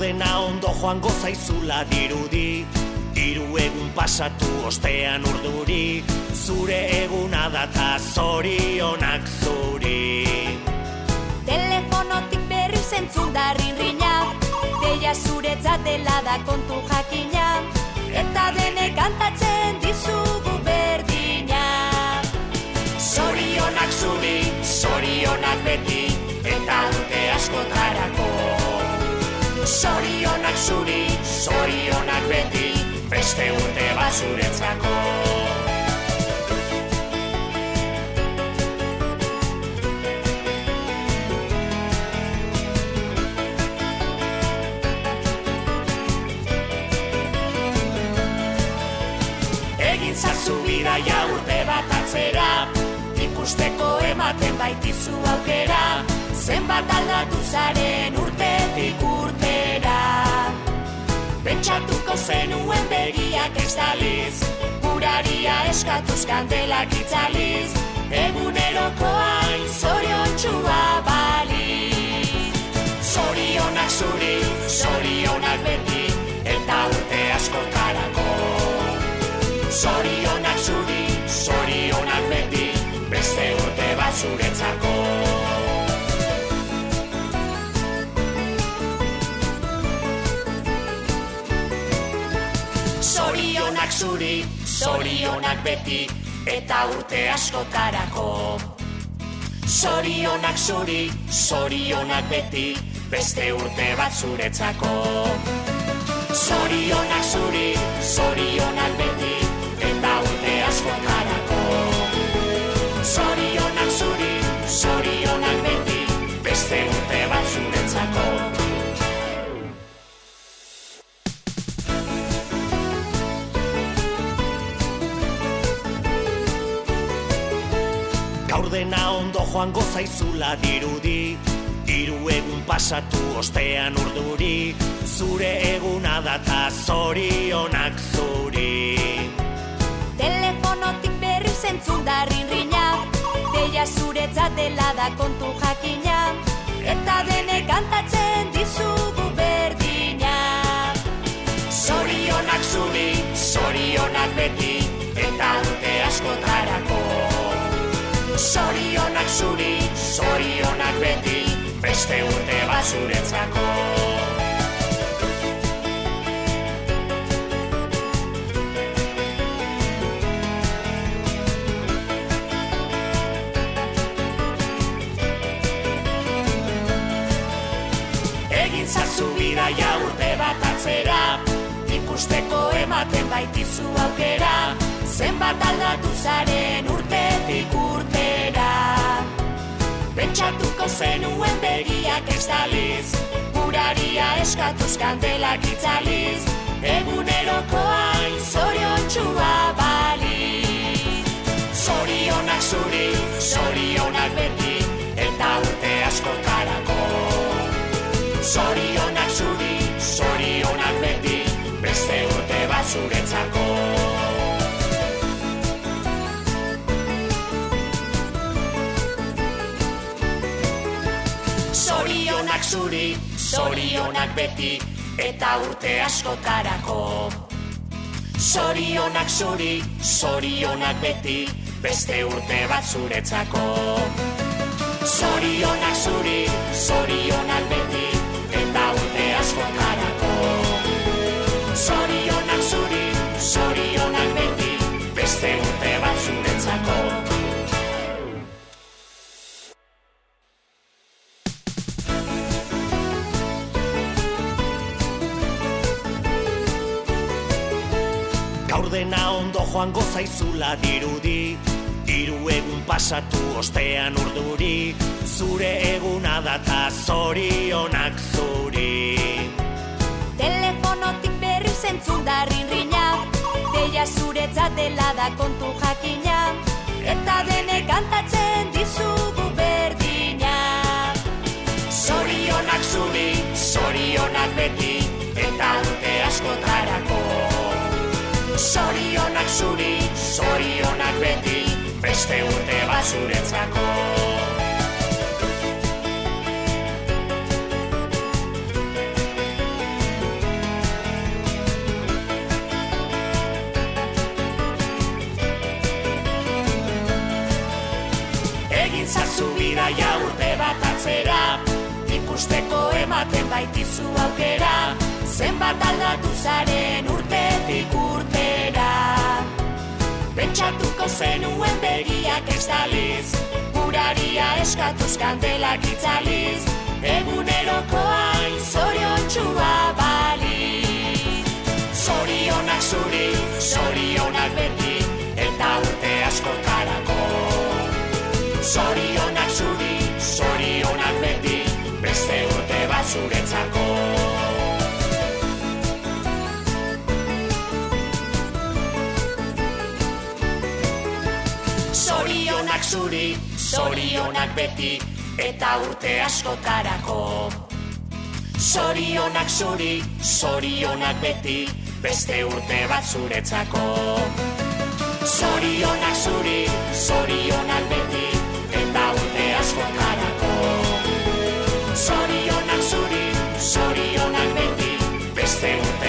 dena ondo joango zaizula dirudi, hiru egun pasatu ostean urduri, zure eguna data zorionak zuri. Telefonotik berri zentzun da rinrina, deia zuretzat dela da kontu jakina, eta denek kantatzen dizugu berdina. Zorionak zuri, zorionak beti, eta urte askotarako. Zorionak zuri, zorionak beti, beste urte bat zuretzako. Egin zazu bidaia urte bat atzera, ikusteko ematen baitizu aukera, zenbat aldatu zaren urtetik urtera. Pentsatuko zenuen begiak estaliz, guraria eskatuz kandelak itzaliz, eguneroko hain zoriontxua baliz. Zorionak zuri, zorionak beti, eta urte askotarako. Zorionak zuri, zorionak beti, beste urte bat zuretzako. Zorionak zuri, zorionak beti, eta urte askotarako. Zorionak zuri, zorionak beti, beste urte bat zuretzako. Zorionak zuri, zorionak beti, eta urte askotarako. Zorionak zuri, zorionak beti, beste urte bat zuretzako. Gaur dena ondo joango zaizula dirudi, hiru egun pasatu ostean urduri, zure eguna data zorionak zuri. Telefonotik berri zentzun da rinrina, deia zuretzat dela da kontu jakina, eta denek kantatzen dizugu berdina. Zorionak zuri, zorionak beti, eta urte askotarako. Zorionak zuri, zorionak beti, beste urte bat zuretzako. Egin zazu bidaia urte bat atzera, ikusteko ematen baitizu aukera, zenbat aldatu zaren urtetik urtera. Pentsatuko zenuen begiak estaliz, guraria eskatuz kandelak itzaliz, eguneroko hain zoriontxua baliz. Zorionak zuri, zorionak beti, eta urte askotarako. Zorionak zuri, zorionak beti, beste urte bat zuretzako. Zorionak zuri, zorionak beti, eta urte askotarako. Zorionak zuri, zorionak beti, beste urte bat zuretzako. Zorionak zuri, zorionak beti, eta urte askotarako. Zorionak zuri, zorionak beti, beste urte bat zuretzako. Gaur dena ondo joango zaizula dirudi, hiru egun pasatu ostean urduri, zure eguna data zorionak zuri. Telefonotik berri zentzun da rinrina, deia zuretzat dela da kontu jakina, eta denek kantatzen dizugu berdina. Zorionak zuri, zorionak beti, eta urte askotarako. Zorionak zuri, zorionak beti, beste urte bat zuretzako. ezazu bidaia urte bat atzera, ikusteko ematen baitizu aukera, zenbat aldatu zaren urtetik urtera. Pentsatuko zenuen begiak estaliz, uraria eskatuz kandelak itzaliz, egunerokoain zoriontsua baliz. Zorionak zuri, zorionak beti, eta urte askotarako. Zorionak zuri, zorionak beti, beste urte bat zuretzako. Zorionak zuri, zorionak beti, eta urte askotarako. Zorionak zuri, zorionak beti, beste urte bat zuretzako. Zorionak zuri, zorionak beti, eta urte askotarako. Zorionak zuri, zorionak beti, beste urte